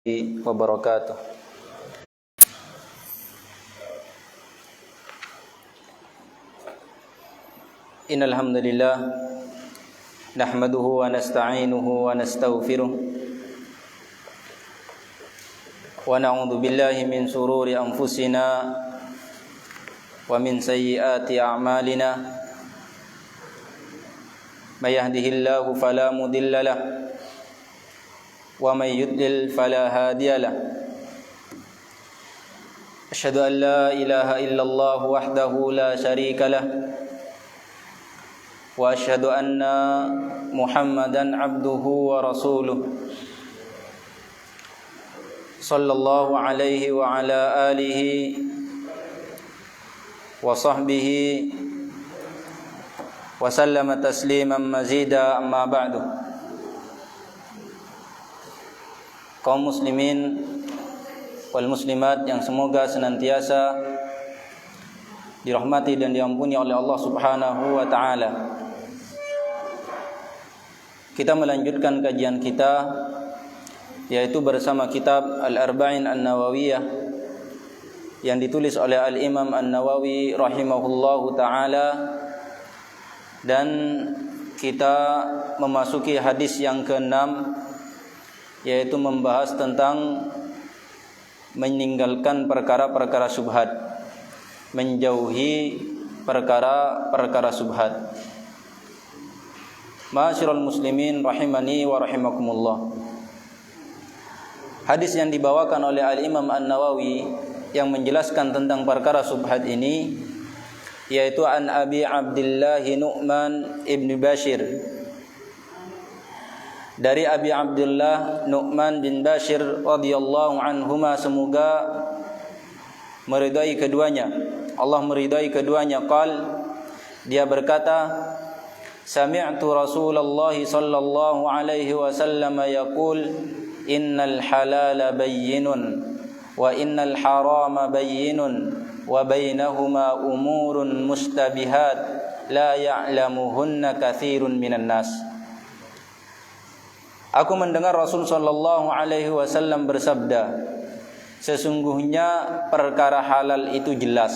wabarakatuh. Innal hamdalillah nahmaduhu wa nasta'inuhu wa nastaghfiruh wa na'udzu billahi min shururi anfusina wa min sayyiati a'malina may yahdihillahu fala mudilla lahu wa may yudlil fala hadiya lahu. Asyhadu an la ilaha illallah wahdahu la syarika lahu wa asyhadu anna Muhammadan abduhu wa rasuluh sallallahu alaihi wa ala alihi wa sahbihi wa sallama tasliman mazida, amma ba'du. Kaum muslimin wal muslimat yang semoga senantiasa dirahmati dan diampuni oleh Allah Subhanahu wa taala. Kita melanjutkan kajian kita, yaitu bersama kitab Al-Arba'in An-Nawawiyah yang ditulis oleh Al-Imam An-Nawawi rahimahullahu taala, dan kita memasuki hadis yang ke-6, yaitu membahas tentang meninggalkan perkara-perkara syubhat, menjauhi perkara-perkara syubhat. Ma'asyiral muslimin rahimani wa rahimakumullah. Hadis yang dibawakan oleh Al-Imam An-Nawawi yang menjelaskan tentang perkara syubhat ini, yaitu an Abi Abdullah Nu'man ibn Bashir, dari Abi Abdullah Nu'man bin Bashir radhiyallahu anhuma, semoga meridai keduanya, Allah meridai keduanya. Dia berkata, sami'tu Rasulullah sallallahu alaihi wasallam yaqul innal halala bayyinun wa innal harama bayyinun wa bainahuma umurun mustabihat la ya'lamuhunna katsirun minan nas. Aku mendengar Rasul sallallahu alaihi wasallam bersabda, sesungguhnya perkara halal itu jelas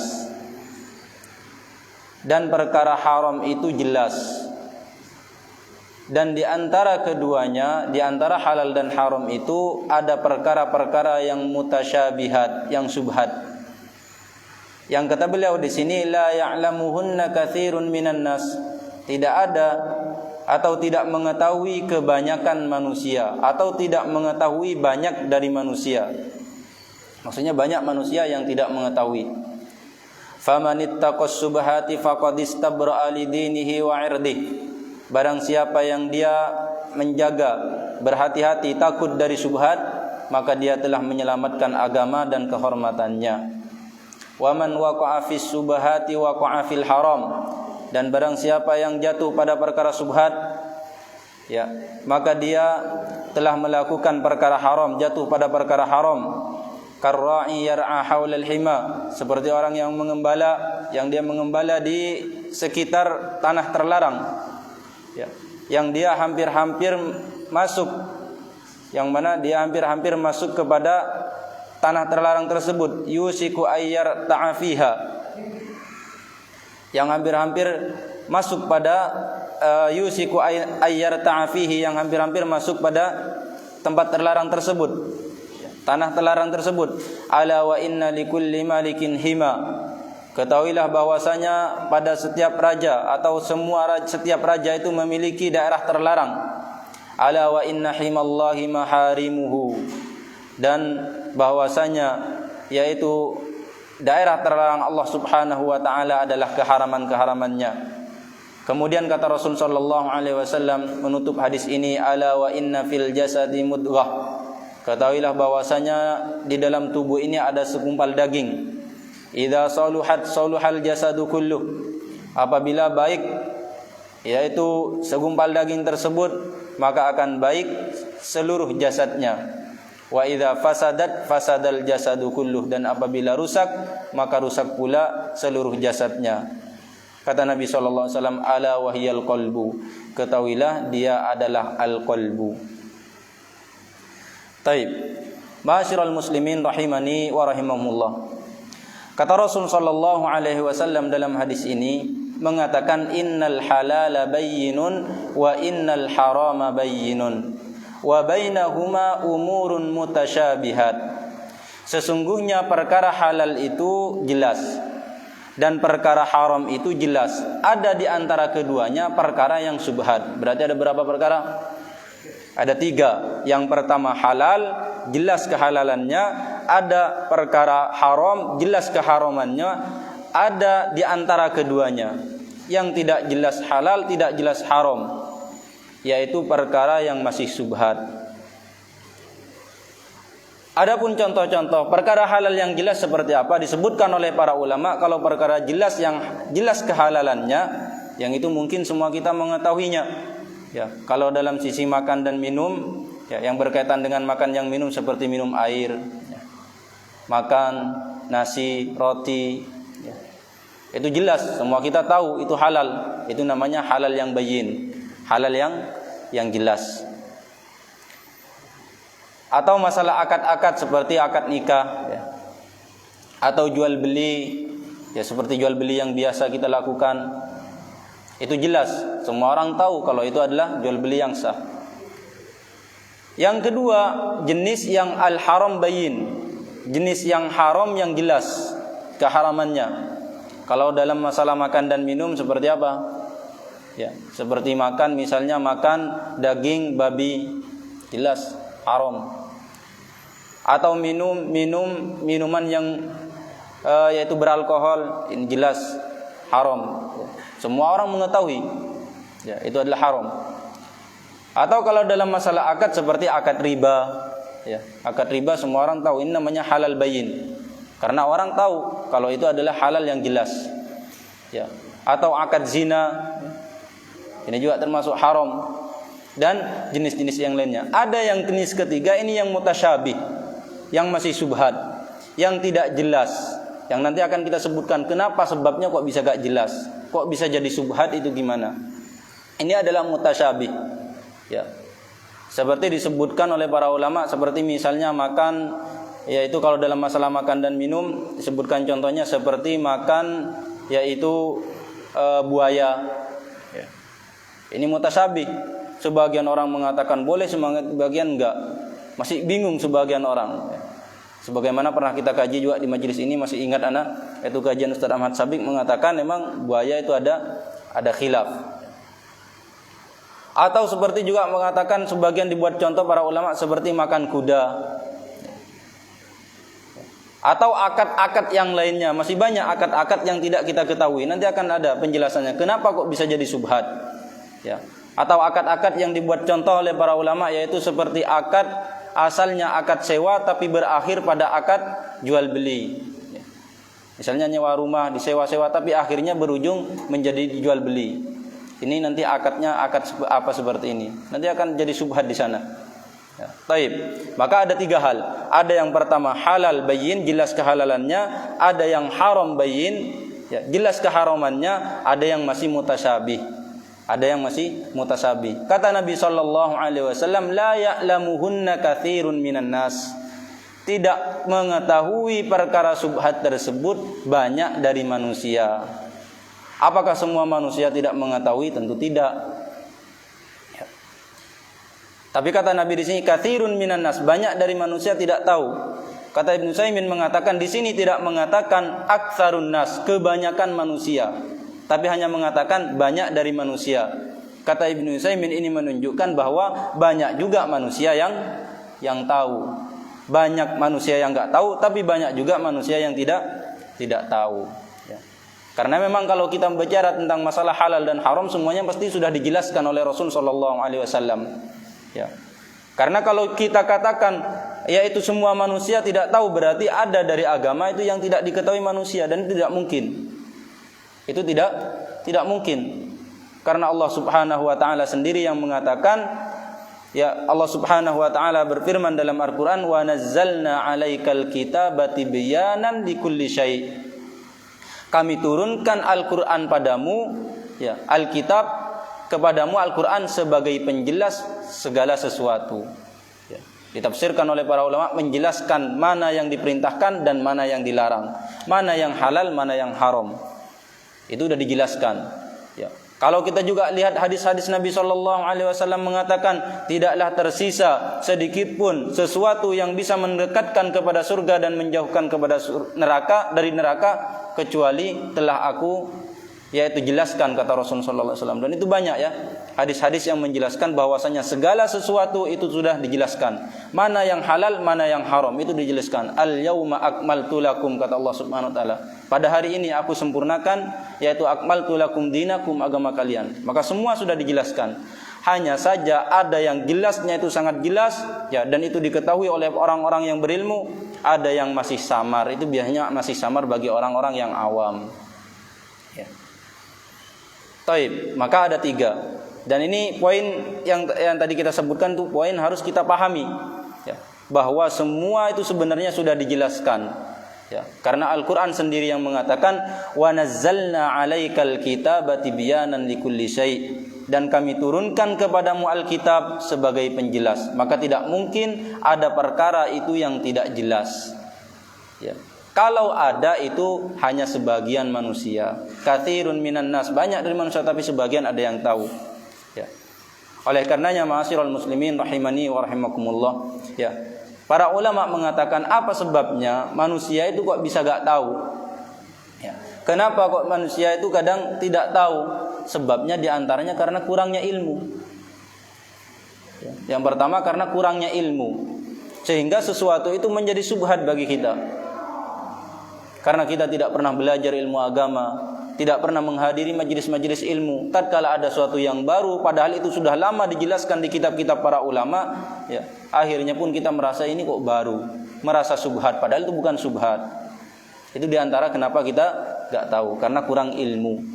dan perkara haram itu jelas, dan di antara keduanya, di antara halal dan haram itu ada perkara-perkara yang mutasyabihat, yang subhat. Yang kata beliau di sini, la ya'lamuhunna katsirun minan nas, tidak ada atau tidak mengetahui kebanyakan manusia, atau tidak mengetahui banyak dari manusia. Maksudnya banyak manusia yang tidak mengetahui. Famanittaqas subhati faqad istabra'a li dinihi wa 'irdihi. Barang siapa yang dia menjaga, berhati-hati, takut dari syubhat, maka dia telah menyelamatkan agama dan kehormatannya. Wa man waqa'a fis subhati waqa'a fil haram. Dan barang siapa yang jatuh pada perkara subhat, ya, maka dia telah melakukan perkara haram, jatuh pada perkara haram. Karra'i yar'a haulal hima, seperti orang yang mengembala, yang dia mengembala di sekitar tanah terlarang, ya, yang dia hampir-hampir masuk, yang mana dia hampir-hampir masuk kepada tanah terlarang tersebut. Yusiku ayyar ta'afiha, yang hampir-hampir masuk pada yusiku ayyar ta'afihi, yang hampir-hampir masuk pada tempat terlarang tersebut, tanah terlarang tersebut. Ala wa inna likulli malikin hima, ketahuilah bahwasanya pada setiap raja atau setiap raja itu memiliki daerah terlarang. Ala wa inna himallahi maharimuhu, dan bahwasanya yaitu daerah terlarang Allah Subhanahu wa taala adalah keharaman-keharamannya. Kemudian kata Rasul sallallahu alaihi wasallam menutup hadis ini, ala wa inna fil jasadi mudghah, ketahuilah bahwasanya di dalam tubuh ini ada segumpal daging. Idza saluhat saluhal jasadu kulluh, apabila baik yaitu segumpal daging tersebut, maka akan baik seluruh jasadnya. Wa idza fasadat fasadal jasadu kulluh, dan apabila rusak maka rusak pula seluruh jasadnya. Kata Nabi sallallahu alaihi wasallam, ala wahyal qalbu, ketahuilah dia adalah al-qalbu. Taib. Ma'asyiral muslimin rahimani wa rahimakumullah. Kata Rasul sallallahu alaihi wasallam dalam hadis ini mengatakan innal halala bayyinun wa innal harama bayyinun wa bainahuma umurun mutasyabihat. Sesungguhnya perkara halal itu jelas dan perkara haram itu jelas. Ada di antara keduanya perkara yang subhat. Berarti ada berapa perkara? Ada 3. Yang pertama halal, jelas kehalalannya. Ada perkara haram, jelas keharamannya. Ada di antara keduanya yang tidak jelas halal, tidak jelas haram, yaitu perkara yang masih subhat. Adapun contoh-contoh perkara halal yang jelas seperti apa disebutkan oleh para ulama. Kalau perkara jelas yang jelas kehalalannya, yang itu mungkin semua kita mengetahuinya. Ya, kalau dalam sisi makan dan minum, ya, yang berkaitan dengan makan yang minum seperti minum air, ya, makan nasi, roti, ya, itu jelas, semua kita tahu itu halal. Itu namanya halal yang bayyin, halal yang jelas. Atau masalah akad-akad seperti akad nikah, ya, atau jual beli, ya seperti jual beli yang biasa kita lakukan. Itu jelas, semua orang tahu kalau itu adalah jual beli yang sah. Yang kedua, jenis yang al-haram bayyin, jenis yang haram yang jelas keharamannya. Kalau dalam masalah makan dan minum seperti apa? Ya, seperti makan, misalnya makan daging babi, jelas haram. Atau minuman yang yaitu beralkohol, ini jelas haram. Semua orang mengetahui, ya, itu adalah haram. Atau kalau dalam masalah akad seperti akad riba, ya, akad riba semua orang tahu ini namanya halal bayyin, karena orang tahu kalau itu adalah halal yang jelas. Ya. Atau akad zina, ini juga termasuk haram, dan jenis-jenis yang lainnya. Ada yang jenis ketiga, ini yang mutasyabih, yang masih subhat, yang tidak jelas, yang nanti akan kita sebutkan kenapa sebabnya kok bisa gak jelas, kok bisa jadi subhat, itu gimana. Ini adalah mutasyabih, ya. Seperti disebutkan oleh para ulama, seperti misalnya makan, yaitu kalau dalam masalah makan dan minum disebutkan contohnya seperti makan yaitu buaya, ya. Ini mutasyabih. Sebagian orang mengatakan boleh, sebagian enggak. Masih bingung sebagian orang, ya. Sebagaimana pernah kita kaji juga di majelis ini, masih ingat anak, itu kajian Ustaz Ahmad Sabik mengatakan memang buaya itu ada khilaf. Atau seperti juga mengatakan sebagian dibuat contoh para ulama seperti makan kuda. Atau akad-akad yang lainnya, masih banyak akad-akad yang tidak kita ketahui. Nanti akan ada penjelasannya kenapa kok bisa jadi subhat, ya. Atau akad-akad yang dibuat contoh oleh para ulama, yaitu seperti akad asalnya akad sewa tapi berakhir pada akad jual beli. Misalnya nyewa rumah disewa-sewa tapi akhirnya berujung menjadi jual beli. Ini nanti akadnya akad apa seperti ini. Nanti akan jadi subhat di sana. Ya, taib. Maka ada 3 hal. Ada yang pertama halal bayyin, jelas kehalalannya. Ada yang haram bayyin, ya, jelas keharamannya. Ada yang masih mutasyabih. Ada yang masih mutasyabih. Kata Nabi sallallahu alaihi wasallam, la ya'lamuhunna katsirun minan nas. Tidak mengetahui perkara subhat tersebut banyak dari manusia. Apakah semua manusia tidak mengetahui? Tentu tidak. Ya. Tapi kata Nabi di sini katsirun minan nas, banyak dari manusia tidak tahu. Kata Ibnu Utsaimin mengatakan di sini tidak mengatakan aktsarun nas, kebanyakan manusia, tapi hanya mengatakan banyak dari manusia. Kata Ibnu Utsaimin ini menunjukkan bahwa banyak juga manusia yang tahu. Banyak manusia yang enggak tahu, tapi banyak juga manusia yang tidak tahu, ya. Karena memang kalau kita bicara tentang masalah halal dan haram, semuanya pasti sudah dijelaskan oleh Rasul sallallahu alaihi wasallam, ya. Karena kalau kita katakan yaitu semua manusia tidak tahu, berarti ada dari agama itu yang tidak diketahui manusia, dan tidak mungkin. Itu tidak mungkin. Karena Allah Subhanahu wa taala sendiri yang mengatakan, ya, Allah Subhanahu wa taala berfirman dalam Al-Qur'an, "Wa nazzalna 'alaikal kitaba tibyanan likulli syai'." Kami turunkan Al-Qur'an padamu, ya, Alkitab kepadamu, Al-Qur'an sebagai penjelas segala sesuatu. Ya. Ditafsirkan oleh para ulama menjelaskan mana yang diperintahkan dan mana yang dilarang, mana yang halal, mana yang haram. Itu sudah dijelaskan. Ya. Kalau kita juga lihat hadis-hadis Nabi SAW mengatakan tidaklah tersisa sedikit pun sesuatu yang bisa mendekatkan kepada surga dan menjauhkan kepada neraka dari neraka kecuali telah aku yaitu jelaskan, kata Rasulullah SAW. Dan itu banyak ya hadis-hadis yang menjelaskan bahwasanya segala sesuatu itu sudah dijelaskan. Mana yang halal, mana yang haram itu dijelaskan. Al-yauma akmaltu lakum, kata Allah Subhanahu wa taala. Pada hari ini aku sempurnakan, yaitu akmaltu lakum dinakum, agama kalian. Maka semua sudah dijelaskan. Hanya saja ada yang jelasnya itu sangat jelas ya, dan itu diketahui oleh orang-orang yang berilmu, ada yang masih samar. Itu biasanya masih samar bagi orang-orang yang awam. Ya. Taib, maka ada 3. Dan ini poin yang tadi kita sebutkan tuh poin harus kita pahami ya, bahwa semua itu sebenarnya sudah dijelaskan ya, karena Al-Qur'an sendiri yang mengatakan wa nazzalna 'alaikal kitaba tibyanan likulli syai', dan kami turunkan kepadamu Alkitab sebagai penjelas, maka tidak mungkin ada perkara itu yang tidak jelas ya. Kalau ada itu hanya sebagian manusia. Katsirun minan nas, banyak dari manusia tapi sebagian ada yang tahu. Ya. Oleh karenanya ma'asyiral muslimin rahimani wa rahimakumullah. Ya. Para ulama mengatakan apa sebabnya manusia itu kok bisa gak tahu? Ya. Kenapa kok manusia itu kadang tidak tahu? Sebabnya diantaranya karena kurangnya ilmu. Ya. Yang pertama karena kurangnya ilmu, sehingga sesuatu itu menjadi subhat bagi kita. Karena kita tidak pernah belajar ilmu agama, tidak pernah menghadiri majelis-majelis ilmu. Tatkala ada sesuatu yang baru, padahal itu sudah lama dijelaskan di kitab-kitab para ulama, ya, akhirnya pun kita merasa ini kok baru, merasa subhat, padahal itu bukan subhat. Itu diantara kenapa kita gak tahu, karena kurang ilmu.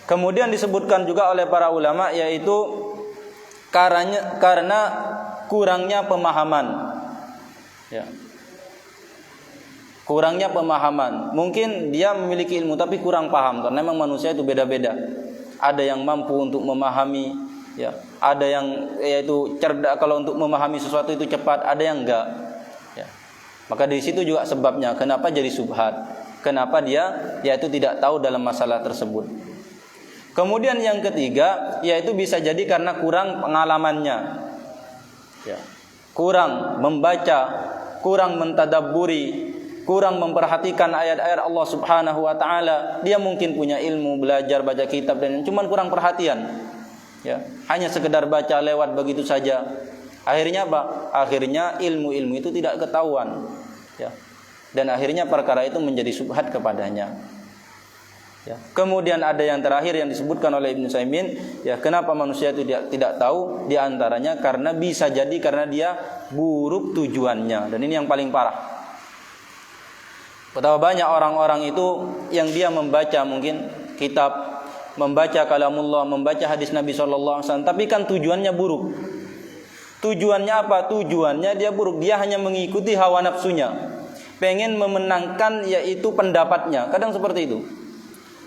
Kemudian disebutkan juga oleh para ulama, yaitu karena kurangnya pemahaman. Ya. Kurangnya pemahaman. Mungkin dia memiliki ilmu tapi kurang paham, karena memang manusia itu beda-beda. Ada yang mampu untuk memahami, ya. Ada yang yaitu cerdas kalau untuk memahami sesuatu itu cepat, ada yang enggak. Ya. Maka dari situ juga sebabnya kenapa jadi subhat. Kenapa dia yaitu tidak tahu dalam masalah tersebut. Kemudian yang ketiga yaitu bisa jadi karena kurang pengalamannya. Ya. Kurang membaca, kurang mentadabburi, kurang memperhatikan ayat-ayat Allah Subhanahu wa taala. Dia mungkin punya ilmu, belajar baca kitab dan cuman kurang perhatian. Ya, hanya sekedar baca lewat begitu saja. Akhirnya apa? Akhirnya ilmu-ilmu itu tidak ketahuan. Ya. Dan akhirnya perkara itu menjadi subhat kepadanya. Ya. Kemudian ada yang terakhir yang disebutkan oleh Ibnu Utsaimin, ya, kenapa manusia itu tidak tahu? Di antaranya karena bisa jadi karena dia buruk tujuannya. Dan ini yang paling parah. Betapa banyak orang-orang itu yang dia membaca mungkin kitab, membaca kalamullah, membaca hadis Nabi SAW, tapi kan tujuannya buruk. Tujuannya apa? Tujuannya dia buruk. Dia hanya mengikuti hawa nafsunya, pengen memenangkan yaitu pendapatnya. Kadang seperti itu.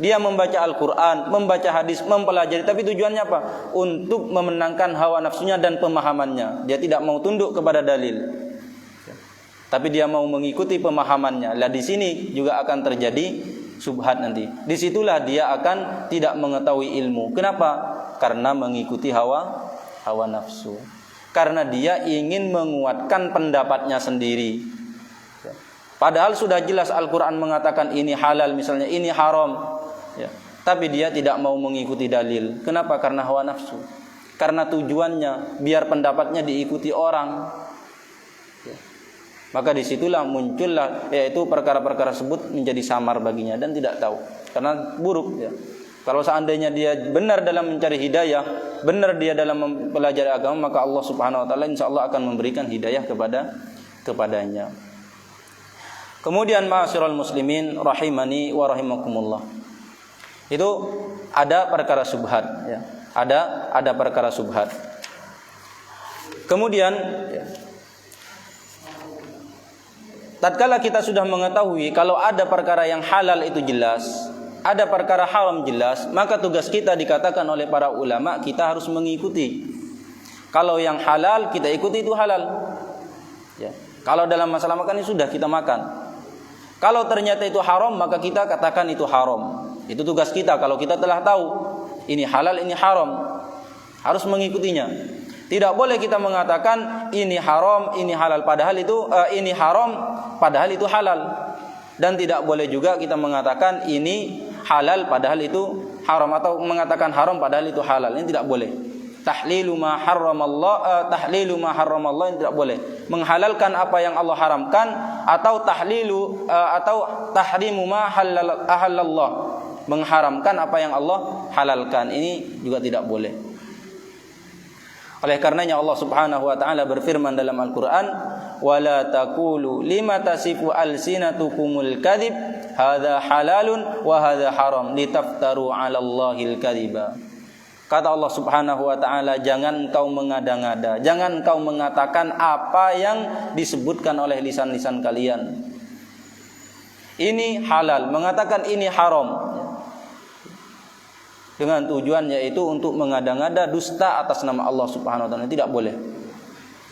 Dia membaca Al-Quran, membaca hadis, mempelajari, tapi tujuannya apa? Untuk memenangkan hawa nafsunya dan pemahamannya. Dia tidak mau tunduk kepada dalil, tapi dia mau mengikuti pemahamannya. Lah di sini juga akan terjadi subhat nanti. Disitulah dia akan tidak mengetahui ilmu. Kenapa? Karena mengikuti hawa nafsu. Karena dia ingin menguatkan pendapatnya sendiri. Padahal sudah jelas Al-Quran mengatakan ini halal, misalnya ini haram. Ya. Tapi dia tidak mau mengikuti dalil. Kenapa? Karena hawa nafsu. Karena tujuannya biar pendapatnya diikuti orang. Maka disitulah muncullah yaitu perkara-perkara tersebut menjadi samar baginya dan tidak tahu karena buruk. Ya. Kalau seandainya dia benar dalam mencari hidayah, benar dia dalam mempelajari agama, maka Allah Subhanahu Wa Taala insya Allah akan memberikan hidayah kepadanya. Kemudian ma'asyiral muslimin rahimani wa rahimakumullah. Itu ada perkara subhat. Ya. Ada perkara subhat. Kemudian. Ya, tatkala kita sudah mengetahui kalau ada perkara yang halal itu jelas, ada perkara haram jelas, maka tugas kita dikatakan oleh para ulama kita harus mengikuti. Kalau yang halal kita ikuti itu halal. Ya. Kalau dalam masalah makan ini sudah kita makan. Kalau ternyata itu haram maka kita katakan itu haram. Itu tugas kita kalau kita telah tahu ini halal ini haram. Harus mengikutinya. Tidak boleh kita mengatakan ini haram, ini halal padahal itu ini haram padahal itu halal. Dan tidak boleh juga kita mengatakan ini halal padahal itu haram atau mengatakan haram padahal itu halal. Ini tidak boleh. Tahlilu ma harramallah ini tidak boleh. Menghalalkan apa yang Allah haramkan atau tahrimu ma halallah. Mengharamkan apa yang Allah halalkan. Ini juga tidak boleh. Oleh karenanya Allah Subhanahu wa taala berfirman dalam Al-Qur'an, "Wala taqulu lima tasifu alsinatukumul kadzib, hadza halalun wa hadza haram, litaftaru 'alallahil kadziba." Kata Allah Subhanahu wa taala, jangan engkau mengada-ngada, jangan engkau mengatakan apa yang disebutkan oleh lisan-lisan kalian. Ini halal, mengatakan ini haram. Dengan tujuan yaitu untuk mengada-ngada dusta atas nama Allah Subhanahu wa taala, tidak boleh.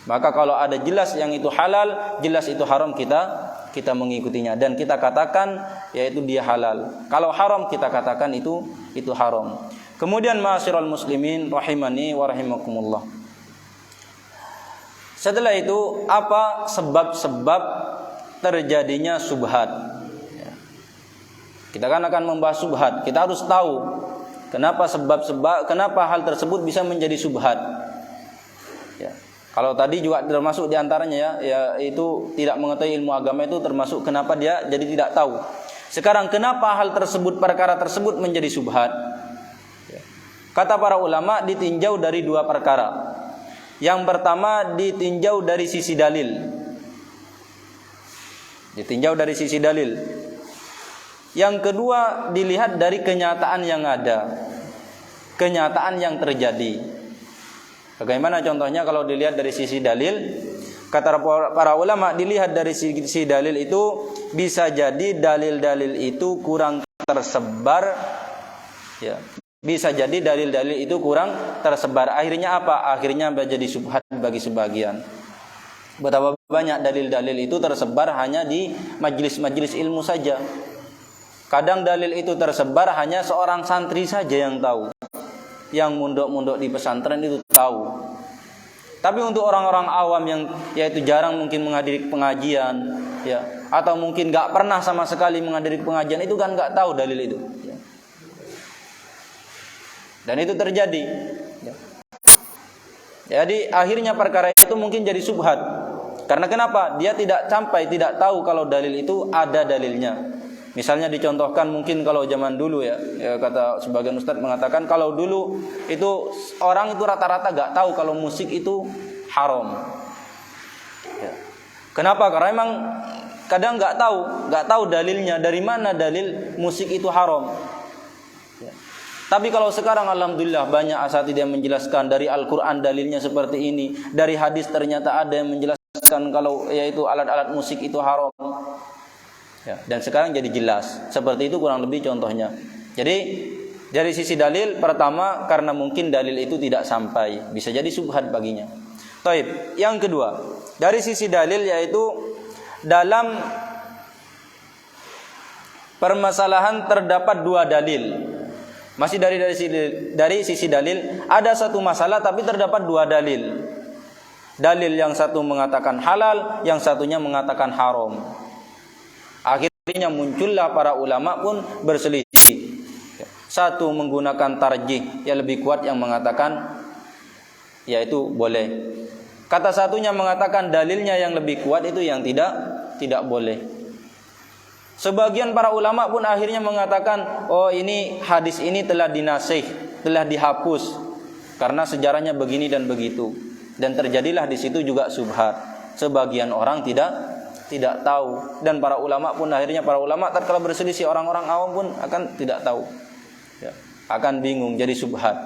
Maka kalau ada jelas yang itu halal, jelas itu haram, kita mengikutinya dan kita katakan yaitu dia halal. Kalau haram kita katakan itu haram. Kemudian ma'asyiral muslimin rahimani wa rahimakumullah. Setelah itu apa sebab-sebab terjadinya subhat? Kita kan akan membahas subhat. Kita harus tahu kenapa kenapa hal tersebut bisa menjadi subhat. Ya. Kalau tadi juga termasuk diantaranya itu tidak mengetahui ilmu agama itu termasuk kenapa dia jadi tidak tahu. Sekarang kenapa hal tersebut, perkara tersebut menjadi subhat? Kata para ulama ditinjau dari dua perkara. Yang pertama ditinjau dari sisi dalil. Ditinjau dari sisi dalil. Yang kedua dilihat dari kenyataan yang ada. Kenyataan yang terjadi. Bagaimana contohnya kalau dilihat dari sisi dalil? Kata para ulama dilihat dari sisi dalil itu bisa jadi dalil-dalil itu kurang tersebar, ya. Bisa jadi dalil-dalil itu kurang tersebar. Akhirnya apa? Akhirnya menjadi subhat bagi sebagian. Betapa banyak dalil-dalil itu tersebar hanya di majelis-majelis ilmu saja. Kadang dalil itu tersebar hanya seorang santri saja yang tahu. Yang mondok-mondok di pesantren itu tahu. Tapi untuk orang-orang awam yang yaitu jarang mungkin menghadiri pengajian, ya, atau mungkin nggak pernah sama sekali menghadiri pengajian itu kan nggak tahu dalil itu. Ya. Dan itu terjadi. Ya. Jadi akhirnya perkara itu mungkin jadi subhat. Karena kenapa? Dia tidak tidak tahu kalau dalil itu ada dalilnya. Misalnya dicontohkan mungkin kalau zaman dulu ya kata sebagian ustadz mengatakan kalau dulu itu orang itu rata-rata gak tahu kalau musik itu haram. Ya. Kenapa? Karena memang kadang gak tahu dalilnya dari mana dalil musik itu haram. Ya. Tapi kalau sekarang alhamdulillah banyak asatidz yang menjelaskan dari Al-Quran dalilnya seperti ini, dari hadis ternyata ada yang menjelaskan kalau yaitu alat-alat musik itu haram. Ya, dan sekarang jadi jelas. Seperti itu kurang lebih contohnya. Jadi dari sisi dalil pertama karena mungkin dalil itu tidak sampai, bisa jadi subhat baginya. Taib. Yang kedua, dari sisi dalil yaitu dalam permasalahan terdapat dua dalil. Masih dari sisi dalil ada satu masalah tapi terdapat dua dalil. Dalil yang satu mengatakan halal, yang satunya mengatakan haram. Akhirnya muncullah para ulama pun berselisih. Satu menggunakan tarjih yang lebih kuat yang mengatakan yaitu boleh. Kata satunya mengatakan dalilnya yang lebih kuat itu yang tidak boleh. Sebagian para ulama pun akhirnya mengatakan, oh ini hadis ini telah dinasih, telah dihapus karena sejarahnya begini dan begitu. Dan terjadilah di situ juga subhat. Sebagian orang tidak tahu dan para ulama pun akhirnya para ulama tatkala berselisih orang-orang awam pun akan tidak tahu. Ya, akan bingung jadi subhat.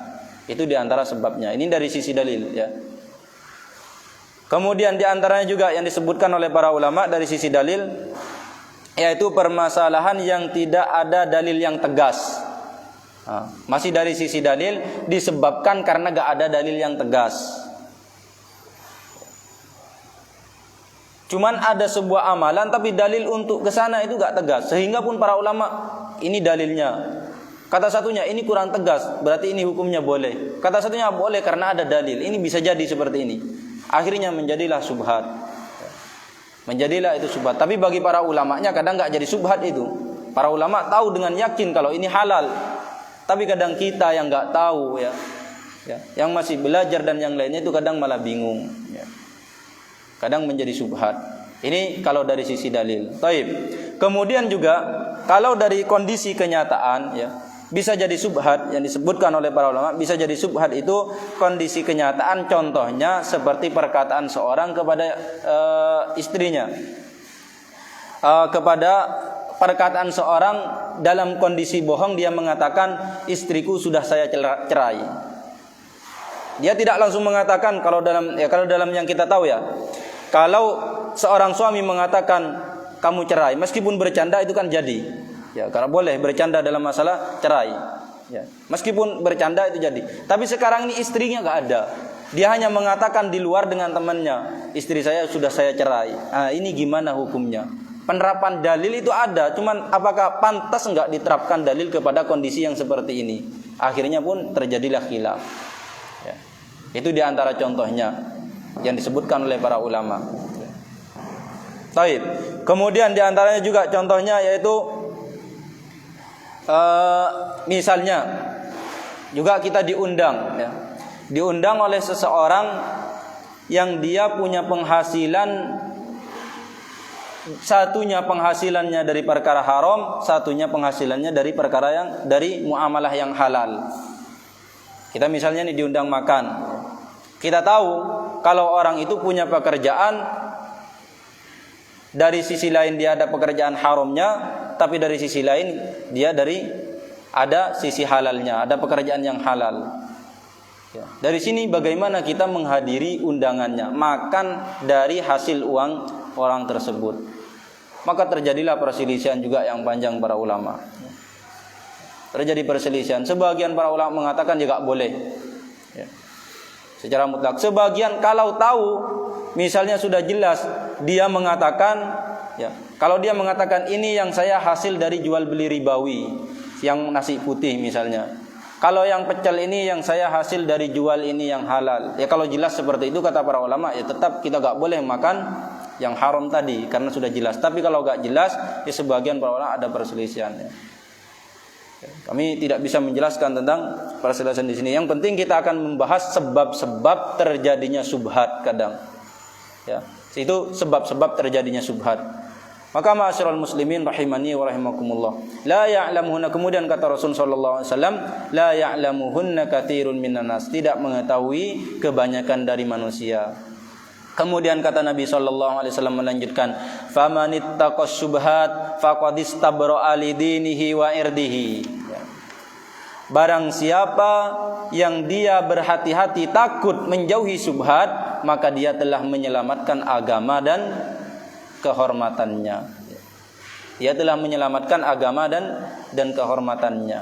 Itu diantara sebabnya. Ini dari sisi dalil ya. Kemudian diantaranya juga yang disebutkan oleh para ulama dari sisi dalil yaitu permasalahan yang tidak ada dalil yang tegas. Masih dari sisi dalil disebabkan karena gak ada dalil yang tegas. Cuman ada sebuah amalan tapi dalil untuk ke sana itu enggak tegas. Sehingga pun para ulama ini dalilnya. Kata satunya ini kurang tegas, berarti ini hukumnya boleh. Kata satunya boleh karena ada dalil. Ini bisa jadi seperti ini. Akhirnya menjadilah subhat. Menjadilah itu subhat. Tapi bagi para ulamanya kadang enggak jadi subhat itu. Para ulama tahu dengan yakin kalau ini halal. Tapi kadang kita yang enggak tahu ya, yang masih belajar dan yang lainnya itu kadang malah bingung ya. Kadang menjadi subhat. Ini kalau dari sisi dalil. Taib. Kemudian juga kalau dari kondisi kenyataan ya, bisa jadi subhat yang disebutkan oleh para ulama, bisa jadi subhat itu kondisi kenyataan, contohnya seperti perkataan seorang kepada istrinya, kepada perkataan seorang dalam kondisi bohong, dia mengatakan istriku sudah saya cerai. Dia tidak langsung mengatakan kalau dalam yang kita tahu ya, kalau seorang suami mengatakan kamu cerai, meskipun bercanda itu kan jadi. Ya, karena boleh bercanda dalam masalah cerai. Ya, meskipun bercanda itu jadi. Tapi sekarang ini istrinya enggak ada. Dia hanya mengatakan di luar dengan temannya, istri saya sudah saya cerai. Nah, ini gimana hukumnya? Penerapan dalil itu ada, cuman apakah pantas enggak diterapkan dalil kepada kondisi yang seperti ini? Akhirnya pun terjadilah khilaf. Ya. Itu di antara contohnya yang disebutkan oleh para ulama. Baik. Kemudian di antaranya juga contohnya yaitu misalnya juga kita diundang ya. Diundang oleh seseorang yang dia punya penghasilan, satunya penghasilannya dari perkara haram, satunya penghasilannya dari perkara yang dari muamalah yang halal. Kita misalnya nih diundang makan. Kita tahu kalau orang itu punya pekerjaan, dari sisi lain dia ada pekerjaan haramnya, tapi dari sisi lain dia ada sisi halalnya, ada pekerjaan yang halal. Ya. Dari sini bagaimana kita menghadiri undangannya, makan dari hasil uang orang tersebut. Maka terjadilah perselisihan juga yang panjang para ulama. Terjadi perselisihan. Sebagian para ulama mengatakan juga boleh. Ya. Secara mutlak. Sebagian kalau tahu, misalnya sudah jelas dia mengatakan, ya, kalau dia mengatakan ini yang saya hasil dari jual beli ribawi, yang nasi putih misalnya. Kalau yang pecel ini yang saya hasil dari jual ini yang halal. Ya kalau jelas seperti itu kata para ulama, ya tetap kita enggak boleh makan yang haram tadi karena sudah jelas. Tapi kalau enggak jelas, ya sebagian para ulama ada perselisihan. Ya. Kami tidak bisa menjelaskan tentang perselisihan di sini. Yang penting kita akan membahas sebab-sebab terjadinya subhat kadang. Ya, itu sebab-sebab terjadinya subhat. Maka ma'asyiral muslimin rahimani wa rahimakumullah. La ya'lamuhunna, kemudian kata Rasul sallallahu alaihi wasallam, la ya'lamuhunna katsirun minan nas, tidak mengetahui kebanyakan dari manusia. Kemudian kata Nabi sallallahu alaihi wasallam melanjutkan, famanittaqas syubhat faqad istabra'a li dinihi wa irdihi. Barang siapa yang dia berhati-hati takut menjauhi subhat, maka dia telah menyelamatkan agama dan kehormatannya. Dia telah menyelamatkan agama dan kehormatannya.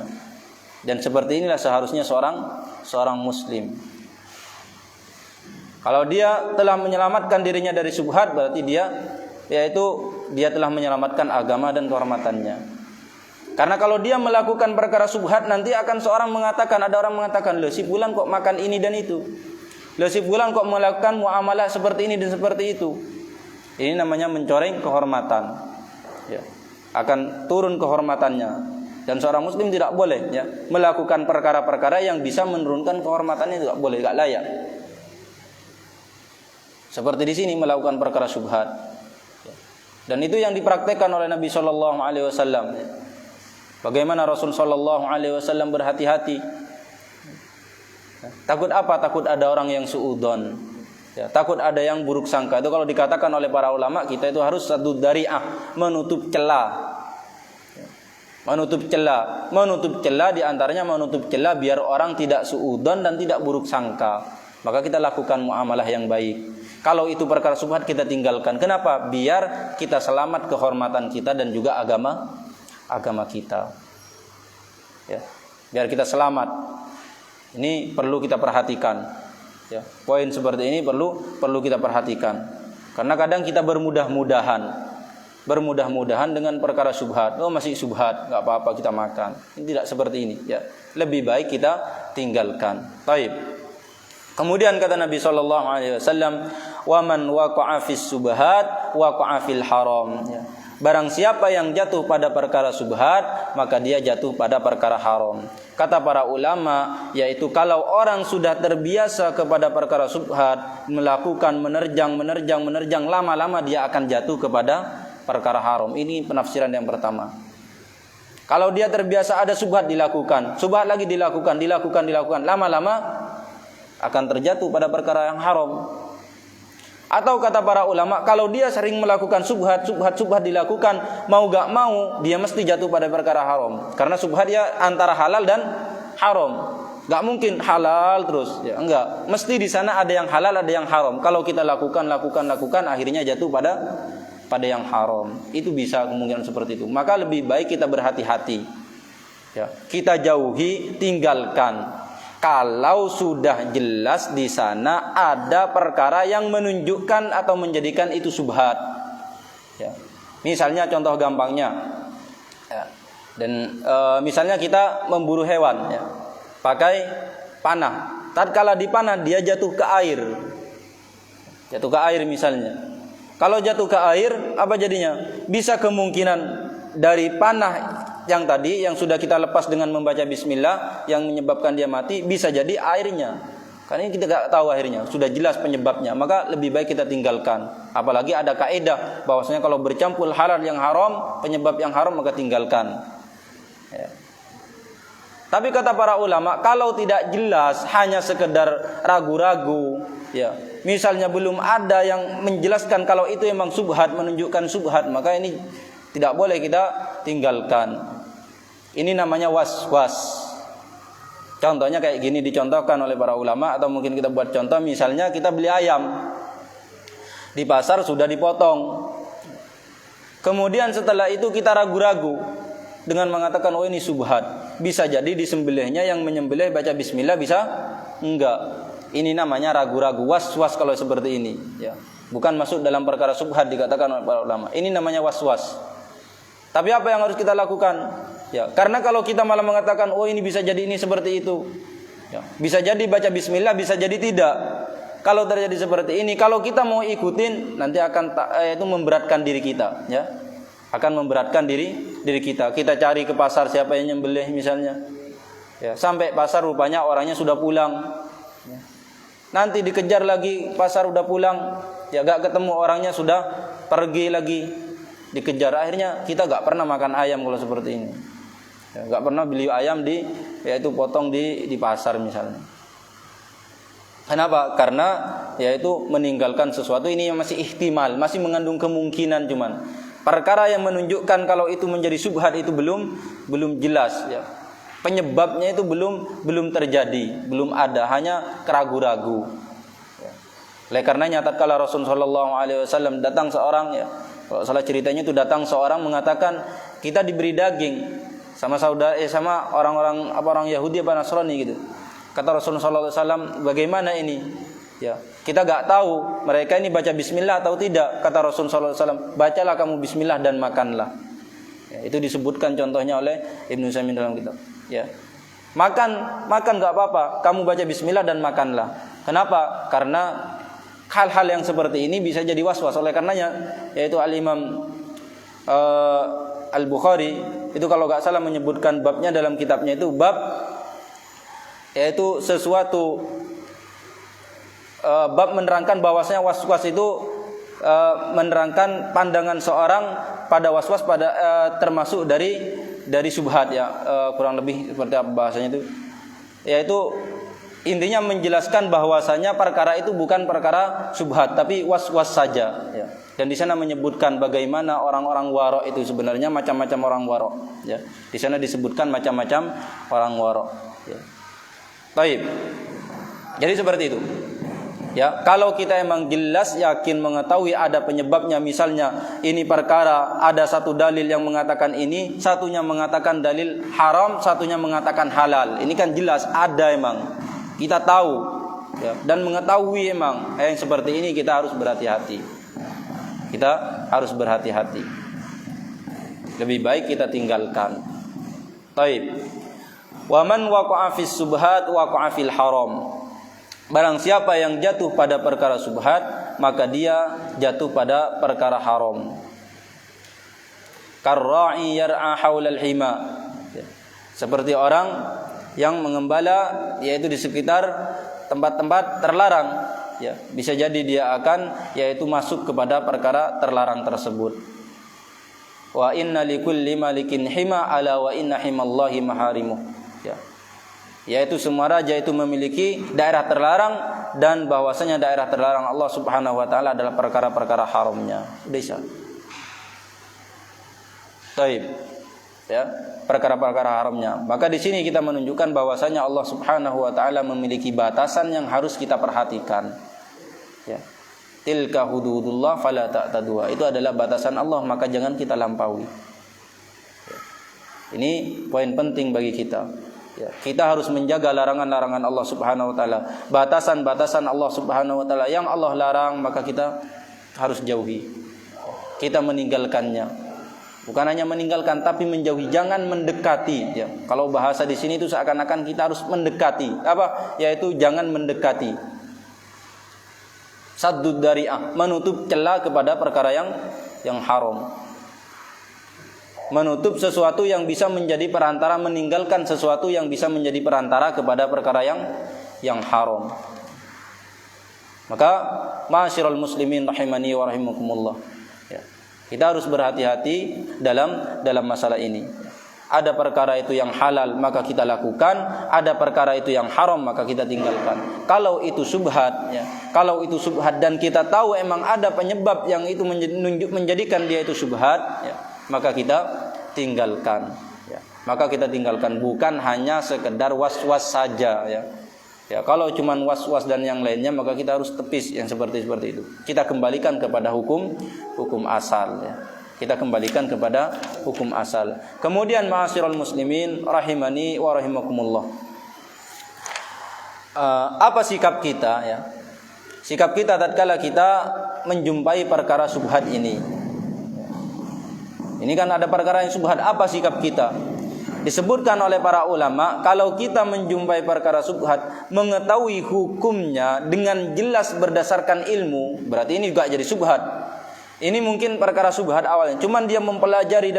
Dan seperti inilah seharusnya seorang muslim. Kalau dia telah menyelamatkan dirinya dari subhat, berarti dia telah menyelamatkan agama dan kehormatannya. Karena kalau dia melakukan perkara subhat, nanti akan ada orang mengatakan, loh si fulan kok makan ini dan itu. Loh si fulan kok melakukan muamalah seperti ini dan seperti itu. Ini namanya mencoreng kehormatan. Ya. Akan turun kehormatannya. Dan seorang muslim tidak boleh ya, melakukan perkara-perkara yang bisa menurunkan kehormatannya, tidak boleh, tidak layak. Seperti di sini melakukan perkara subhat. Dan itu yang dipraktekkan oleh Nabi sallallahu alaihi wasallam. Bagaimana Rasul sallallahu alaihi wasallam berhati-hati. Takut apa? Takut ada orang yang suudzon. Ya, takut ada yang buruk sangka. Itu kalau dikatakan oleh para ulama, kita itu harus satu dari'ah, menutup celah. Menutup celah di antaranya menutup celah biar orang tidak suudzon dan tidak buruk sangka. Maka kita lakukan muamalah yang baik. Kalau itu perkara subhat kita tinggalkan. Kenapa? Biar kita selamat kehormatan kita dan juga agama kita. Ya, biar kita selamat. Ini perlu kita perhatikan. Ya, poin seperti ini perlu kita perhatikan. Karena kadang kita bermudah-mudahan dengan perkara syubhat. Oh, masih syubhat, enggak apa-apa kita makan. Ini tidak seperti ini, ya. Lebih baik kita tinggalkan. Baik. Kemudian kata Nabi sallallahu alaihi wasallam, "Wa man waqa'a fis subhat waqa'a fil haram." Ya. Barang siapa yang jatuh pada perkara subhat, maka dia jatuh pada perkara haram. Kata para ulama, yaitu kalau orang sudah terbiasa kepada perkara subhat, melakukan menerjang, lama-lama dia akan jatuh kepada perkara haram. Ini penafsiran yang pertama. Kalau dia terbiasa ada subhat dilakukan, subhat lagi dilakukan, lama-lama akan terjatuh pada perkara yang haram. Atau kata para ulama, kalau dia sering melakukan subhat dilakukan, mau gak mau dia mesti jatuh pada perkara haram. Karena subhat dia antara halal dan haram. Gak mungkin halal terus, ya enggak. Mesti di sana ada yang halal, ada yang haram. Kalau kita lakukan, akhirnya jatuh pada yang haram. Itu bisa kemungkinan seperti itu. Maka lebih baik kita berhati-hati. Ya, kita jauhi, tinggalkan. Kalau sudah jelas di sana ada perkara yang menunjukkan atau menjadikan itu subhat, ya. Misalnya contoh gampangnya, ya. Dan misalnya kita memburu hewan, ya, pakai panah. Tatkala dipanah dia jatuh ke air misalnya. Kalau jatuh ke air, apa jadinya? Bisa kemungkinan dari panah yang tadi yang sudah kita lepas dengan membaca bismillah yang menyebabkan dia mati, bisa jadi airnya. Karena ini kita tidak tahu akhirnya, sudah jelas penyebabnya, maka lebih baik kita tinggalkan. Apalagi ada kaidah bahwasanya kalau bercampur halal yang haram, penyebab yang haram, maka tinggalkan. Ya. Tapi kata para ulama, kalau tidak jelas, hanya sekedar ragu-ragu, ya, misalnya belum ada yang menjelaskan kalau itu memang subhat, menunjukkan subhat, maka ini tidak boleh kita tinggalkan. Ini namanya was-was. Contohnya kayak gini dicontohkan oleh para ulama, atau mungkin kita buat contoh, misalnya kita beli ayam di pasar sudah dipotong. Kemudian setelah itu kita ragu-ragu dengan mengatakan oh ini subhat. Bisa jadi disembelihnya yang menyembelih baca bismillah, bisa enggak. Ini namanya ragu-ragu, was-was kalau seperti ini, ya. Bukan masuk dalam perkara subhat dikatakan oleh para ulama. Ini namanya was-was. Tapi apa yang harus kita lakukan? Ya, karena kalau kita malah mengatakan, oh ini bisa jadi ini seperti itu, ya, bisa jadi baca bismillah, bisa jadi tidak. Kalau terjadi seperti ini, kalau kita mau ikutin, nanti akan itu memberatkan diri kita, ya, akan memberatkan diri kita. Kita cari ke pasar siapa yang nyembelih misalnya, ya, sampai pasar rupanya orangnya sudah pulang, ya. Nanti dikejar lagi, pasar udah pulang, ya, gak ketemu orangnya, sudah pergi lagi. Dikejar, akhirnya kita gak pernah makan ayam kalau seperti ini, ya, gak pernah beli ayam yaitu potong di pasar misalnya. Kenapa? Karena yaitu meninggalkan sesuatu ini yang masih ihtimal, masih mengandung kemungkinan, cuman perkara yang menunjukkan kalau itu menjadi subhat itu belum jelas, ya. Penyebabnya itu belum terjadi, belum ada, hanya keragu-ragu, ya. Oleh karenanya tatkala Rasulullah SAW datang seorang, ya, kalau salah ceritanya itu datang seorang mengatakan kita diberi daging sama orang Yahudi apa Nasrani gitu. Kata Rasulullah SAW, bagaimana ini? Ya, kita gak tahu mereka ini baca bismillah atau tidak. Kata Rasulullah SAW, bacalah kamu bismillah dan makanlah. Ya, itu disebutkan contohnya oleh Ibnu Utsaimin dalam kitab. Ya, makan gak apa-apa. Kamu baca bismillah dan makanlah. Kenapa? Karena hal-hal yang seperti ini bisa jadi was-was. Oleh karenanya, yaitu Al-Imam Al-Bukhari itu kalau gak salah menyebutkan babnya dalam kitabnya itu bab, yaitu sesuatu bab menerangkan bahwasanya was-was itu menerangkan pandangan seorang pada was-was pada termasuk dari subhat, ya, kurang lebih seperti apa bahasanya itu, yaitu intinya menjelaskan bahwasanya perkara itu bukan perkara subhat tapi was-was saja, ya. Dan di sana menyebutkan bagaimana orang-orang warok itu sebenarnya macam-macam orang warok, ya. Di sana disebutkan macam-macam orang warok, ya. Baik. Jadi seperti itu. Ya, kalau kita emang jelas yakin mengetahui ada penyebabnya, misalnya ini perkara ada satu dalil yang mengatakan ini, satunya mengatakan dalil haram, satunya mengatakan halal. Ini kan jelas ada emang. Kita tahu, ya, dan mengetahui emang yang seperti ini kita harus berhati-hati. Kita harus berhati-hati. Lebih baik kita tinggalkan. Taib. Wa man waqa'a fis subhat waqa'a fil haram. Barang siapa yang jatuh pada perkara subhat, maka dia jatuh pada perkara haram. Karra'i yar'a haulal hima. Seperti orang yang mengembala, yaitu di sekitar tempat-tempat terlarang. Ya, bisa jadi dia akan yaitu masuk kepada perkara terlarang tersebut. Wa inna likulli malikin hima ala wa inna himallahi maharimuh. Ya. Yaitu semua raja itu memiliki daerah terlarang, dan bahwasanya daerah terlarang Allah Subhanahu wa taala adalah perkara-perkara haramnya. Bisa. Taib. Ya, perkara-perkara haramnya. Maka di sini kita menunjukkan bahwasanya Allah Subhanahu wa taala memiliki batasan yang harus kita perhatikan. Ya. Tilka hududullah fala ta'taduha. Itu adalah batasan Allah, maka jangan kita lampaui. Ya. Ini poin penting bagi kita. Ya, kita harus menjaga larangan-larangan Allah Subhanahu wa taala. Batasan-batasan Allah Subhanahu wa taala yang Allah larang, maka kita harus jauhi. Kita meninggalkannya. Bukan hanya meninggalkan, tapi menjauhi, jangan mendekati. Ya. Kalau bahasa di sini itu seakan-akan kita harus mendekati. Apa? Yaitu jangan mendekati. Saddud dari'ah, menutup celah kepada perkara yang haram. Menutup sesuatu yang bisa menjadi perantara, meninggalkan sesuatu yang bisa menjadi perantara kepada perkara yang haram. Maka ma'asyiral muslimin rahimani wa rahimakumullah. Ya. Kita harus berhati-hati dalam masalah ini. Ada perkara itu yang halal maka kita lakukan, ada perkara itu yang haram maka kita tinggalkan. Kalau itu subhat, ya, kalau itu subhat dan kita tahu emang ada penyebab yang itu menjadikan dia itu subhat, ya, maka kita tinggalkan. Ya, maka kita tinggalkan, bukan hanya sekedar was-was saja. Ya, ya, kalau cuman was-was dan yang lainnya maka kita harus tepis yang seperti itu. Kita kembalikan kepada hukum asal. Ya. Kita kembalikan kepada hukum asal. Kemudian ma'asyiral muslimin rahimani wa rahimakumullah. Apa sikap kita, ya? Sikap kita tatkala kita menjumpai perkara subhat ini. Ini kan ada perkara yang subhat, apa sikap kita? Disebutkan oleh para ulama, kalau kita menjumpai perkara subhat, mengetahui hukumnya dengan jelas berdasarkan ilmu, berarti ini juga jadi subhat. Ini mungkin perkara subhat awalnya, cuman dia mempelajari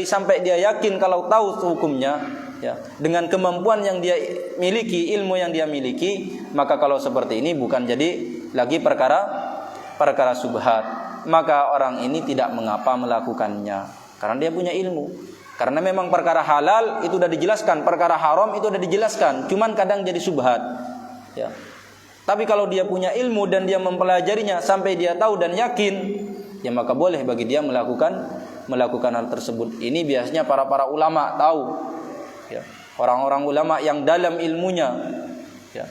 sampai dia yakin kalau tahu hukumnya, ya, dengan kemampuan yang dia miliki, ilmu yang dia miliki, maka kalau seperti ini bukan jadi lagi perkara subhat. Maka orang ini tidak mengapa melakukannya, karena dia punya ilmu. Karena memang perkara halal itu sudah dijelaskan, perkara haram itu sudah dijelaskan, cuman kadang jadi subhat. Ya. Tapi kalau dia punya ilmu dan dia mempelajarinya sampai dia tahu dan yakin, ya maka boleh bagi dia melakukan hal tersebut. Ini biasanya para ulama tahu, ya, orang-orang ulama yang dalam ilmunya, ya,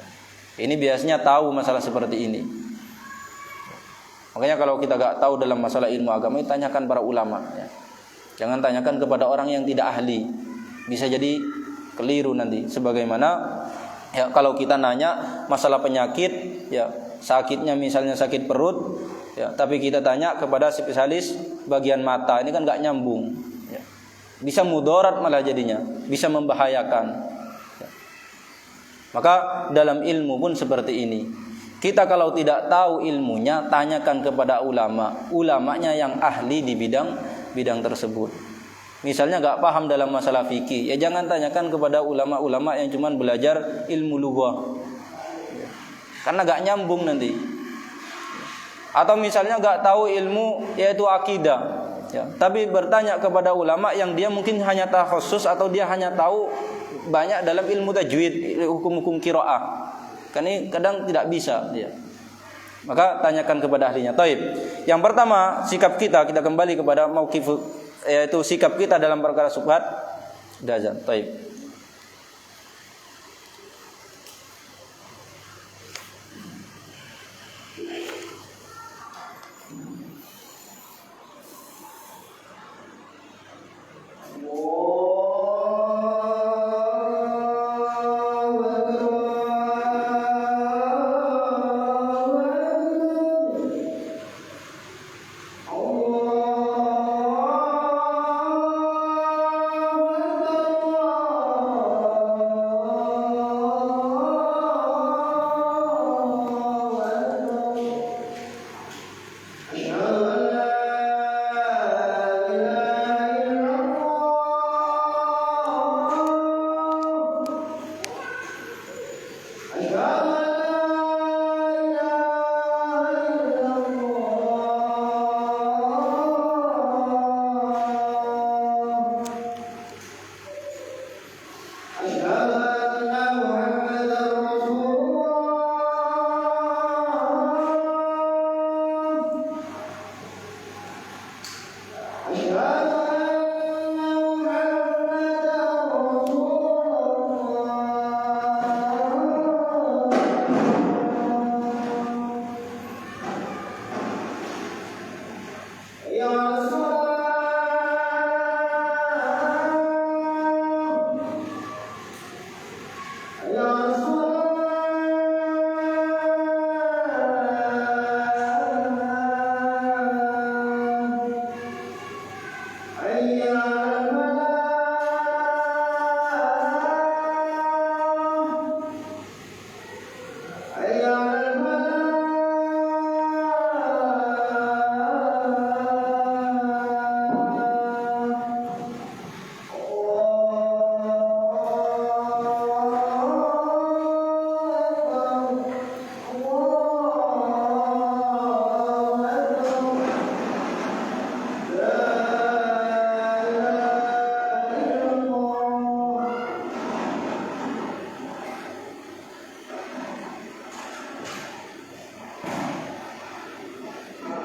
ini biasanya tahu masalah seperti ini. Makanya kalau kita gak tahu dalam masalah ilmu agama, tanyakan para ulama, ya. Jangan tanyakan kepada orang yang tidak ahli, bisa jadi keliru nanti. Sebagaimana, ya, kalau kita nanya masalah penyakit, ya, sakitnya misalnya sakit perut, ya, tapi kita tanya kepada spesialis bagian mata, ini kan gak nyambung, ya. Bisa mudarat malah jadinya, bisa membahayakan, ya. Maka dalam ilmu pun seperti ini. Kita kalau tidak tahu ilmunya, tanyakan kepada ulamanya yang ahli di bidang tersebut. Misalnya gak paham dalam masalah fikih, ya jangan tanyakan kepada ulama-ulama yang cuma belajar ilmu lughah, ya, karena gak nyambung nanti. Atau misalnya gak tahu ilmu yaitu akidah, ya, tapi bertanya kepada ulama yang dia mungkin hanya takhassus atau dia hanya tahu banyak dalam ilmu tajwid, hukum-hukum qiraah, kan ini kadang tidak bisa dia. Maka tanyakan kepada ahlinya. Taib. Yang pertama, sikap kita kembali kepada mauqif, yaitu sikap kita dalam perkara subhat. Dazan. Taib.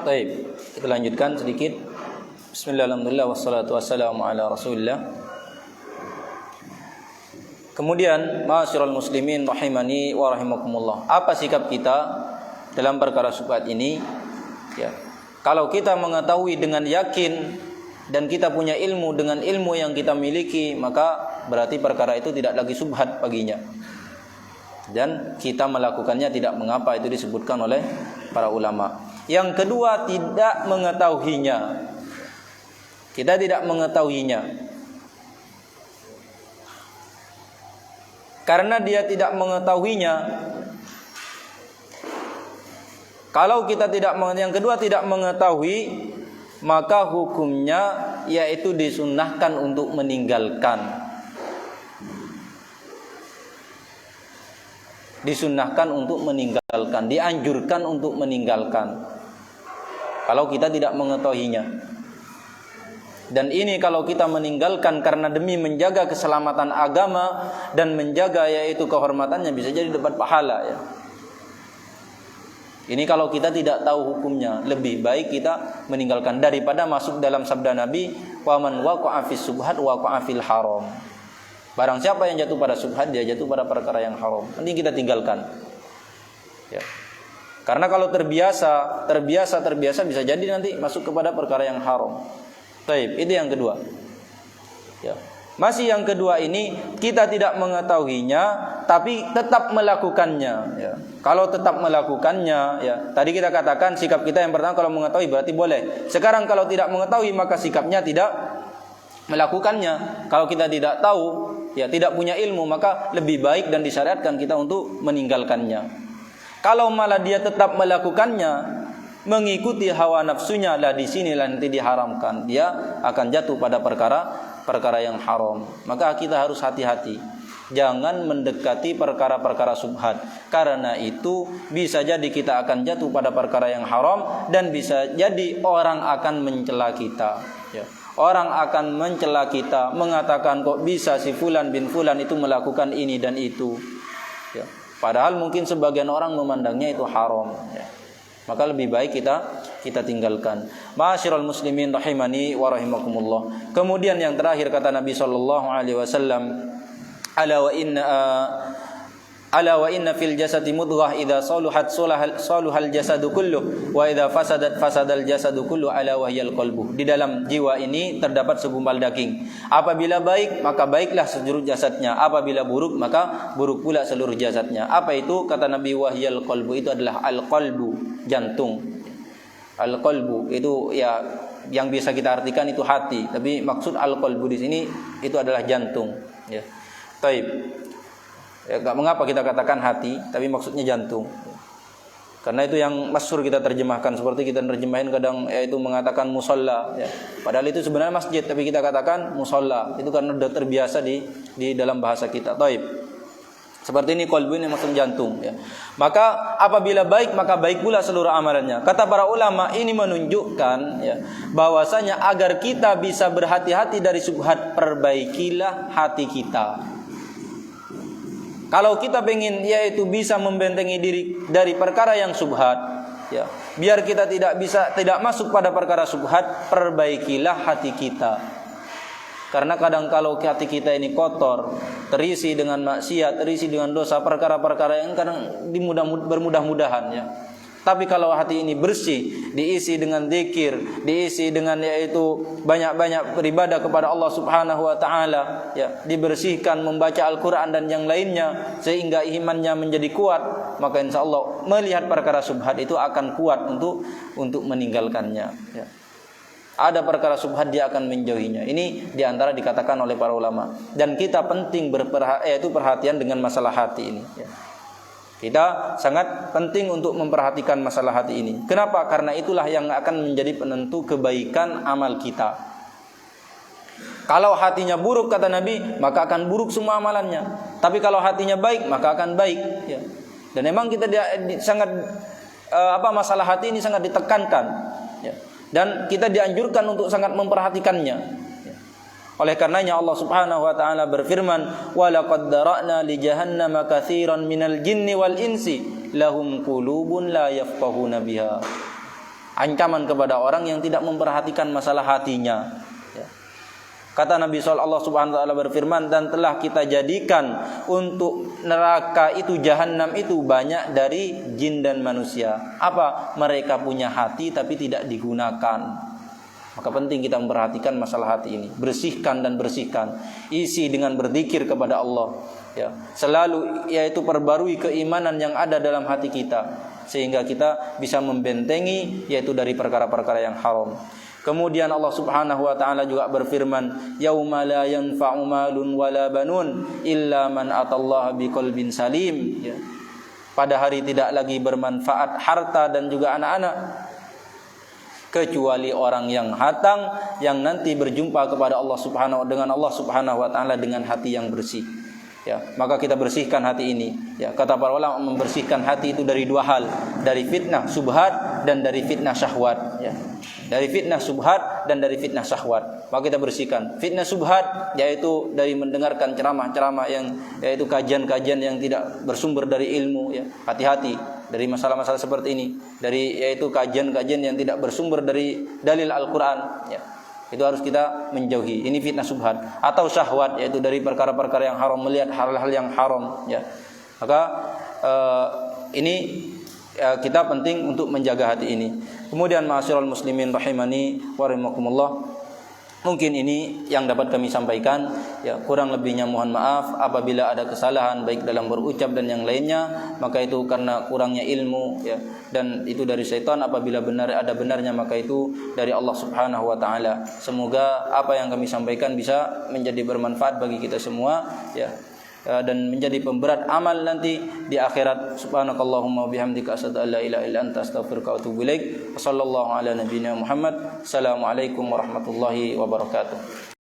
Baik, kita lanjutkan sedikit. Bismillahirrahmanirrahim, wassalatu wassalamu ala Rasulillah. Kemudian, ma'asyiral muslimin rahimani wa rahimakumullah. Apa sikap kita dalam perkara syubhat ini? Ya. Kalau kita mengetahui dengan yakin dan kita punya ilmu dengan ilmu yang kita miliki, maka berarti perkara itu tidak lagi syubhat baginya. Dan kita melakukannya tidak mengapa, itu disebutkan oleh para ulama. Yang kedua, tidak mengetahuinya. Kita tidak mengetahuinya. Karena dia tidak mengetahuinya. Kalau kita yang kedua tidak mengetahui, maka hukumnya yaitu disunnahkan untuk meninggalkan. Disunnahkan untuk meninggalkan, dianjurkan untuk meninggalkan. Kalau kita tidak mengetahuinya. Dan ini kalau kita meninggalkan karena demi menjaga keselamatan agama dan menjaga yaitu kehormatannya, bisa jadi dapat pahala ya. Ini kalau kita tidak tahu hukumnya, lebih baik kita meninggalkan daripada masuk dalam sabda Nabi, wa man waqa'a fis subhat waqa'a fil haram. Barang siapa yang jatuh pada subhat, dia jatuh pada perkara yang haram. Ini kita tinggalkan. Ya. Karena kalau terbiasa bisa jadi nanti masuk kepada perkara yang haram. Baik, itu yang kedua. Ya. Masih yang kedua ini, kita tidak mengetahuinya tapi tetap melakukannya ya. Kalau tetap melakukannya ya, tadi kita katakan sikap kita yang pertama kalau mengetahui berarti boleh. Sekarang kalau tidak mengetahui maka sikapnya tidak melakukannya. Kalau kita tidak tahu ya, tidak punya ilmu, maka lebih baik dan disyariatkan kita untuk meninggalkannya. Kalau malah dia tetap melakukannya, mengikuti hawa nafsunya, lah di sinilah nanti diharamkan. Dia akan jatuh pada perkara yang haram. Maka kita harus hati-hati. Jangan mendekati perkara-perkara subhat. Karena itu bisa jadi kita akan jatuh pada perkara yang haram dan bisa jadi orang akan mencela kita. Ya. Orang akan mencela kita, mengatakan kok bisa si fulan bin fulan itu melakukan ini dan itu. Ya. Padahal mungkin sebagian orang memandangnya itu haram. Ya. Maka lebih baik kita tinggalkan. Ma'asyiral muslimin rahimani wa rahimakumullah. Kemudian yang terakhir kata Nabi sallallahu alaihi wasallam, ala wa inna fil jasadi mudghah idza saluhat saluhal jasadu kullu wa idza fasadal jasadu kullu ala wa hiyal qalbu. Di dalam jiwa ini terdapat segumpal daging. Apabila baik maka baiklah seluruh jasadnya, apabila buruk maka buruk pula seluruh jasadnya. Apa itu? Kata Nabi, wa hiyal qalbu, itu adalah al-qalbu, jantung. Al-qalbu itu ya yang bisa kita artikan itu hati, tapi maksud al-qalbu di sini itu adalah jantung ya. Baik. Ya, mengapa kita katakan hati, tapi maksudnya jantung? Karena itu yang masyhur kita terjemahkan, seperti kita terjemahin kadang yaitu mengatakan musalla. Ya. Padahal itu sebenarnya masjid, tapi kita katakan musalla. Itu karena sudah terbiasa di dalam bahasa kita. Taib. Seperti ini qalbu ini maksud jantung. Ya. Maka apabila baik maka baik pula seluruh amalannya. Kata para ulama ini menunjukkan ya, bahwasanya agar kita bisa berhati-hati dari subhat, perbaikilah hati kita. Kalau kita ingin yaitu bisa membentengi diri dari perkara yang subhat, ya, biar kita tidak masuk pada perkara syubhat, perbaikilah hati kita. Karena kadang kalau hati kita ini kotor, terisi dengan maksiat, terisi dengan dosa, perkara-perkara yang kadang bermudah-mudahan ya. Tapi kalau hati ini bersih, diisi dengan zikir, diisi dengan yaitu banyak-banyak beribadah kepada Allah Subhanahu wa taala, ya, dibersihkan membaca Al-Qur'an dan yang lainnya sehingga imannya menjadi kuat, maka insyaallah melihat perkara syubhat itu akan kuat untuk meninggalkannya, ya. Ada perkara syubhat dia akan menjauhinya. Ini diantara dikatakan oleh para ulama. Dan kita penting perhatian dengan masalah hati ini, ya. Kita sangat penting untuk memperhatikan masalah hati ini. Kenapa? Karena itulah yang akan menjadi penentu kebaikan amal kita. Kalau hatinya buruk kata Nabi, maka akan buruk semua amalannya. Tapi kalau hatinya baik, maka akan baik, ya. Dan memang kita masalah hati ini sangat ditekankan, ya. Dan kita dianjurkan untuk sangat memperhatikannya. Oleh karenanya Allah Subhanahu wa taala berfirman, "Wa laqad dara'na li jahannama katsiran minal jinni wal insi lahum qulubun la yafqahuna biha." Ancaman kepada orang yang tidak memperhatikan masalah hatinya. Ya. Kata Nabi sallallahu Subhanahu wa taala berfirman, "Dan telah kita jadikan untuk neraka itu jahanam itu banyak dari jin dan manusia." Apa? Mereka punya hati tapi tidak digunakan. Maka penting kita memperhatikan masalah hati ini. Bersihkan dan bersihkan. Isi dengan berzikir kepada Allah, ya. Selalu yaitu perbarui keimanan yang ada dalam hati kita, sehingga kita bisa membentengi yaitu dari perkara-perkara yang haram. Kemudian Allah Subhanahu wa taala juga berfirman, "Yauma la yanfa'u malun wala banun illa man atallaha biqalbin salim." Ya. Pada hari tidak lagi bermanfaat harta dan juga anak-anak kecuali orang yang hatang yang nanti berjumpa kepada Allah Subhanahu wa taala dengan hati yang bersih. Ya, maka kita bersihkan hati ini. Ya, kata para ulama membersihkan hati itu dari dua hal, dari fitnah subhat dan dari fitnah syahwat, ya. Dari fitnah subhat dan dari fitnah syahwat. Maka kita bersihkan. Fitnah subhat yaitu dari mendengarkan ceramah-ceramah yang yaitu kajian-kajian yang tidak bersumber dari ilmu, ya. Hati-hati dari masalah-masalah seperti ini, dari yaitu kajian-kajian yang tidak bersumber dari dalil Al-Qur'an, ya. Itu harus kita menjauhi. Ini fitnah subhat. Atau syahwat yaitu dari perkara-perkara yang haram, melihat hal-hal yang haram, ya. Maka ini kita penting untuk menjaga hati ini. Kemudian ma'asyiral muslimin rahimani wa rahimakumullah, mungkin ini yang dapat kami sampaikan, ya. Kurang lebihnya mohon maaf apabila ada kesalahan baik dalam berucap dan yang lainnya, maka itu karena kurangnya ilmu, ya. Dan itu dari syaitan. Apabila ada benarnya maka itu dari Allah Subhanahu wa taala. Semoga apa yang kami sampaikan bisa menjadi bermanfaat bagi kita semua, ya. Dan menjadi pemberat amal nanti di akhirat. Subhanakallahumma wa bihamdika asyhadu an la ilaha illa anta astaghfiruka wa atubu ilaik. Wassallallahu ala nabiyyina Muhammad. Assalamualaikum warahmatullahi wabarakatuh.